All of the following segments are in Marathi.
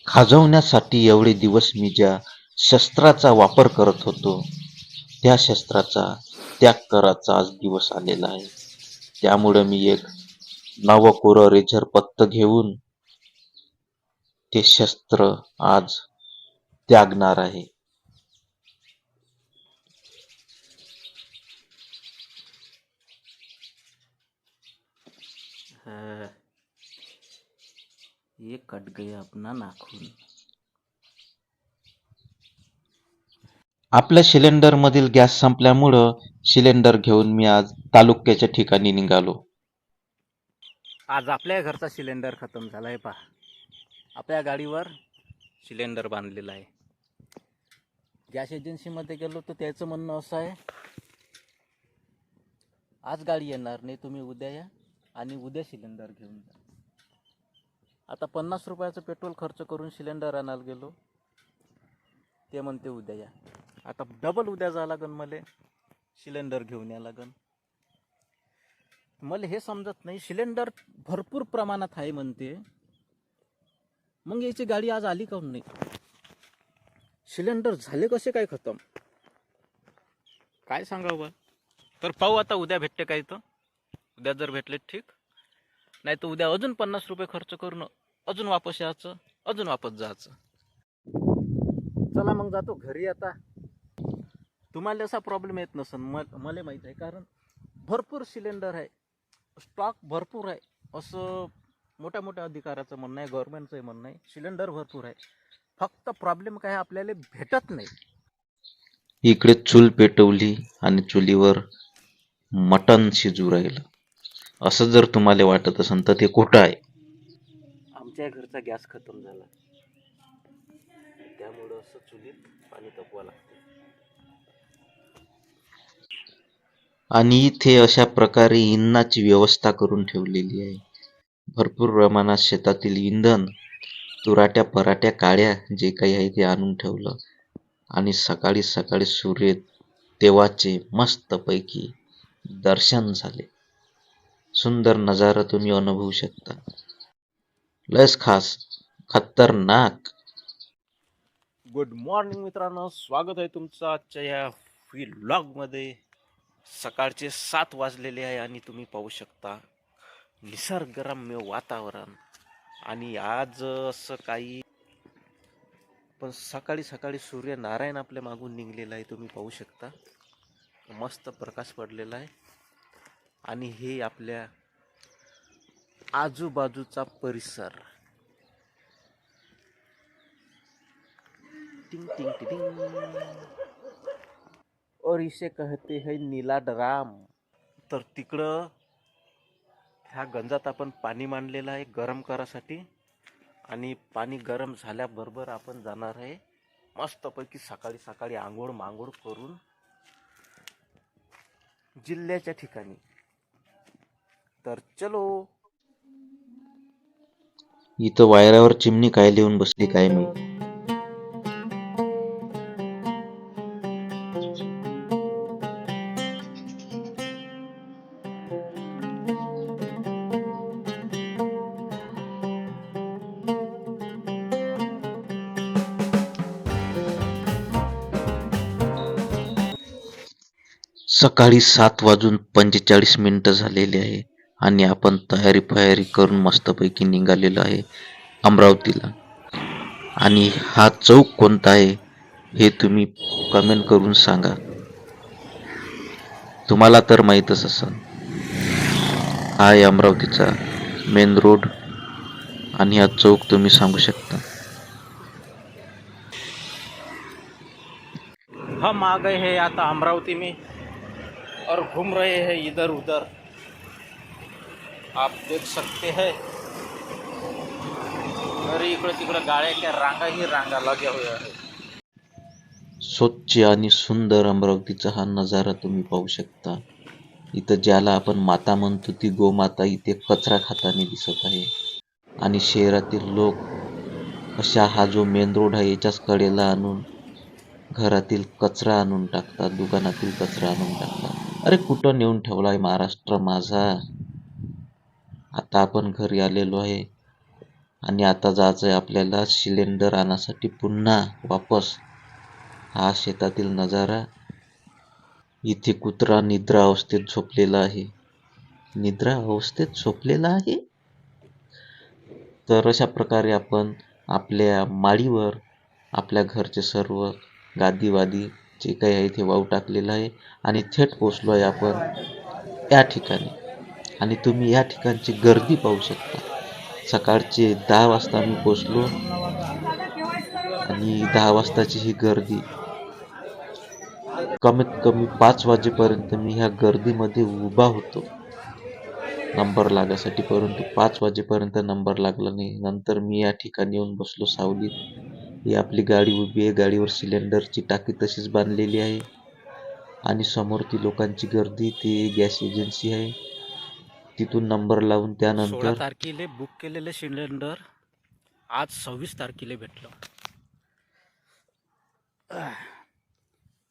खाजवण्यासाठी एवढे दिवस मी ज्या शस्त्राचा वापर करत होतो, त्या शस्त्राचा त्याग करायचा आज दिवस आलेला आहे. त्यामुळे मी एक नवं कोरं रेझर पत्त घेऊन ते शस्त्र आज त्यागणार आहे. ये कट गया अपना नाखून. आपल्या सिलेंडरमधील गॅस संपल्यामुळं सिलेंडर घेऊन मी आज तालुक्याच्या ठिकाणी निघालो. आज आपल्या घरचा सिलेंडर खतम झालाय पहा. आपल्या गाडीवर सिलेंडर बांधलेला आहे. गॅस एजन्सीमध्ये गेलो तर त्याचं म्हणणं असं आहे, आज गाडी येणार नाही, तुम्ही उद्या या आणि उद्या सिलेंडर घेऊन जा. आता 50 रुपयाचं पेट्रोल खर्च करून सिलेंडर आणायला गेलो, ते म्हणते उद्या या. आता डबल उद्या जावं लागन, मला सिलेंडर घेऊन या लागन. मला हे समजत नाही, सिलेंडर भरपूर प्रमाणात आहे म्हणते, मग याची गाडी आज आली काऊन नाही? सिलेंडर झाले कसे काय खतम? काय सांगावं? तर पाहू आता उद्या भेटते काय तर. उद्या जर भेटले ठीक, नाही तर उद्या अजून 50 रुपये खर्च करून अजून वापस यायचं, अजून वापस जायचं. चला मग जातो घरी आता. तुम्हाला असा प्रॉब्लेम येत नसेल, मला माहीत आहे, कारण भरपूर सिलेंडर आहे, स्टॉक भरपूर आहे, असं मोठ्या मोठ्या अधिकाऱ्याचं म्हणणं आहे, गव्हर्नमेंटचं म्हणणं आहे. सिलेंडर भरपूर आहे, फक्त प्रॉब्लेम काय आपल्याला भेटत नाही. इकडे चूल पेटवली आणि चुलीवर मटण शिजू राहिलं. असं जर तुम्हाला वाटत असेल तर ते खोटं आहे. आमच्या घरचा गॅस खतम झाला, त्यामुळं असं चुलीत पाणी तापवावं लागतं. आणि इथे अशा प्रकारे इंधनाची व्यवस्था करून ठेवलेली आहे. भरपूर प्रमाणात शेतातील इंधन, तुराट्या पराट्या काड्या जे काही आहे ते आणून ठेवलं आणि सकाळी सकाळी सूर्य देवाचे मस्तपैकी दर्शन झाले. सुंदर नजारा तुम्ही अनुभवू शकता. लस खास खतरनाक. गुड मॉर्निंग मित्रांनो, स्वागत आहे तुमचं आजच्या या व्लॉगमध्ये. सकाळचे 7 वाजलेले आहे आणि तुम्ही पाहू शकता निसर्गरम्य वातावरण. आणि आज असं काही, पण सकाळी सकाळी सूर्यनारायण आपल्या मागून निघलेला आहे, तुम्ही पाहू शकता. मस्त प्रकाश पडलेला आहे आणि हे आपल्या आजूबाजूचा परिसर. टिंग टिंग टिंग. और इसे कहते हैं नीला ड्राम. तर तिकडं ह्या गंजात आपण पाणी मांडलेलं आहे गरम करासाठी, आणि पाणी गरम झाल्याबरोबर आपण जाणार आहे मस्तपैकी सकाळी सकाळी आंघोळ मांघोळ करून जिल्ह्याच्या ठिकाणी. तर चलो. इथं वायरावर चिमणी काय लिहून बसली काय माहिती. सकाळी 7:45 झालेले आहे आणि आपण तयारी करून मस्तपैकी निघालेलो आहे अमरावतीला. आणि हा चौक कोणता आहे हे तुम्ही कमेंट करून सांगा. तुम्हाला तर माहीतच असेल. हा आहे अमरावतीचा मेन रोड आणि हा चौक तुम्ही सांगू शकता. हम आ गए हैं आता अमरावती में और घूम रहे हैं इधर उधर. आप देख सकते हैं, अरे इकडे तिकडे गाड्याच्या रांगा ही रांगा लग्या हुआ है. स्वच्छ आणि सुंदर अमरावतीचा हा नजारा तुम्ही पाहू शकता. इथं ज्याला आपण माता म्हणतो ती गोमाता इथे कचरा खाताना दिसत आहे. आणि शहरातील लोक अशा हा जो मेन रोड आहे याच्याच कडेला आणून घरातील कचरा आणून टाकतात, दुकानातील कचरा आणून टाकतात. अरे कुठं नेऊन ठेवलाय महाराष्ट्र माझा. आता आपण घरी आलेलो आहे आणि आता जायचं आहे आपल्याला सिलेंडर आणण्यासाठी पुन्हा वापस. हा शेतातील नजारा. इथे कुत्रा निद्रा अवस्थेत झोपलेला आहे. निद्रा अवस्थेत झोपलेला आहे. तर अशा प्रकारे आपण आपल्या माळीवर आपल्या घरचे सर्व गादीवादी जे काही आहे ते वाहू टाकलेलं आहे आणि थेट पोचलो आहे आपण या ठिकाणी. आणि तुम्ही या ठिकाणची गर्दी पाहू शकता. सकाळचे 10 वाजता मी पोचलो आणि 10 वाजताची ही गर्दी. कमीत कमी 5 वाजेपर्यंत मी ह्या गर्दीमध्ये उभा होतो नंबर लागायसाठी, परंतु 5 वाजेपर्यंत नंबर लागला नाही. नंतर मी या ठिकाणी येऊन बसलो सावलीत. ही आपली गाडी उभी आहे. गाडीवर सिलेंडरची टाकी तशीच बांधलेली आहे आणि समोर ती लोकांची गर्दी. ती गॅस एजन्सी आहे. तिथून नंबर लावून 16 त्यानंतर तारखेला बुक केलेलं सिलेंडर आज 26 तारखेला भेटलं.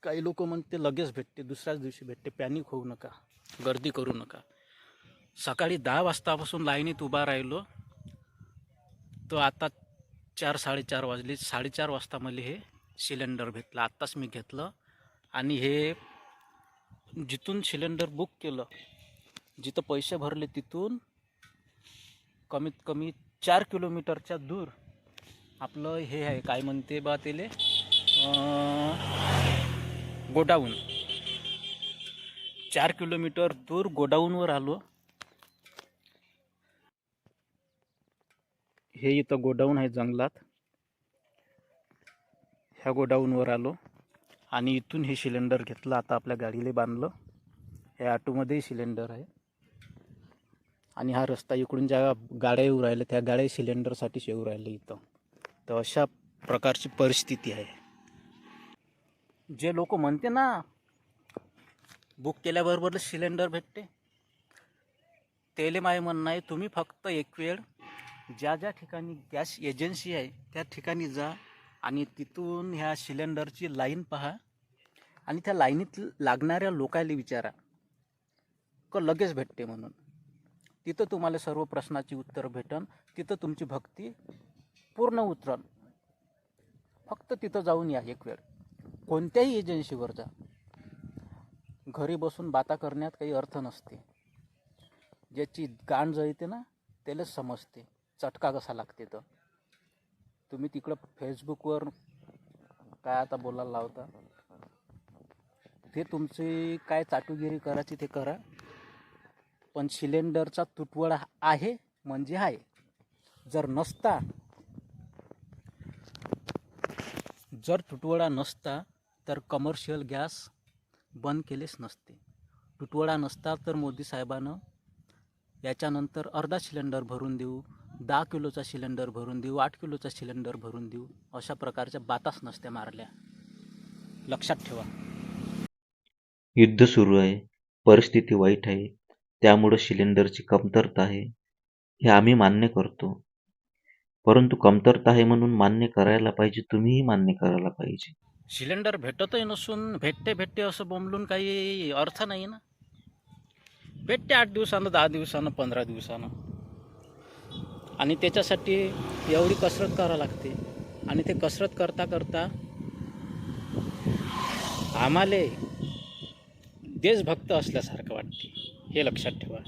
काही लोक म्हणते लगेच भेटते, दुसऱ्याच दिवशी भेटते. पॅनिक होऊ नका, गर्दी करू नका. सकाळी 10 वाजतापासून लाईनीत उभा राहिलो तर आता 4-4:30 वाजले. 4:30 वाजता मला हे सिलेंडर भेटलं. आत्ताच मी घेतलं. आणि हे जिथून सिलेंडर बुक केलं, जिथं पैसे भरले तिथून कमीत कमी 4 किलोमीटरच्या दूर आपलं हे आहे, काय म्हणते बा त्याले, गोडाऊन. 4 किलोमीटर दूर गोडाऊनवर आलो. हे इथं गोडाऊन आहे जंगलात. ह्या गोडाऊनवर आलो आणि इथून हे सिलेंडर घेतलं. आता आपल्या गाडीला बांधलं. हे ऑटोमध्येही सिलेंडर आहे आणि हा रस्ता इकडून ज्या गाड्या येऊ राहिल्या त्या गाड्या सिलेंडरसाठीच येऊ राहिल्या इथं. तर अशा प्रकारची परिस्थिती आहे. जे लोक म्हणते ना बुक केल्याबरोबर सिलेंडर भेटते, त्याले माझे म्हणणं आहे, तुम्ही फक्त एक वेळ ज्या ज्या ठिकाणी गॅस एजन्सी आहे त्या ठिकाणी जा आणि तिथून ह्या सिलेंडरची लाईन पहा आणि त्या लाईनीत लागणाऱ्या लोकांना विचारा का लगेच भेटते म्हणून. तिथं तुम्हाला सर्व प्रश्नाची उत्तर भेटन. तिथं तुमची भक्ती पूर्ण उतरन. फक्त तिथं जाऊन या एक वेळ. कोणत्याही एजन्सीवर जा. घरी बसून बाता करण्यात काही अर्थ नसते. ज्याची गांड जळते ना त्यालाच समजते चटका कसा लागते. तर तुम्ही तिकडं फेसबुकवर काय आता बोलायला लावता, ते तुमची काय चाटुगिरी करायची ते करा, पण सिलेंडरचा तुटवडा आहे म्हणजे आहे. जर तुटवडा नसता तर कमर्शियल गॅस बंद केलेच नसते. तुटवडा नसता तर मोदी साहेबानं याच्यानंतर अर्धा सिलेंडर भरून देऊ, 10 किलोचा सिलेंडर भरून देऊ, 8 किलोचा सिलेंडर भरून देऊ, अशा प्रकारच्या बाताच नसत्या मारल्या. लक्षात ठेवा. युद्ध सुरू आहे. परिस्थिती वाईट आहे. त्यामुळे सिलेंडरची कमतरता आहे. हे आम्ही मान्य करतो. परंतु कमतरता आहे म्हणून मान्य करायला पाहिजे. तुम्हीही मान्य करायला पाहिजे. सिलेंडर भेटतही नसून भेटते असं बोंबलून काही अर्थ नाही ना. भेटते 8 दिवसानं, 10 दिवसानं, 15 दिवसानं. आणि त्याच्यासाठी एवढी कसरत करावं लागते. आणि ते कसरत करता करता आम्हाला देशभक्त असल्यासारखं वाटते. हे लक्षात ठेवा.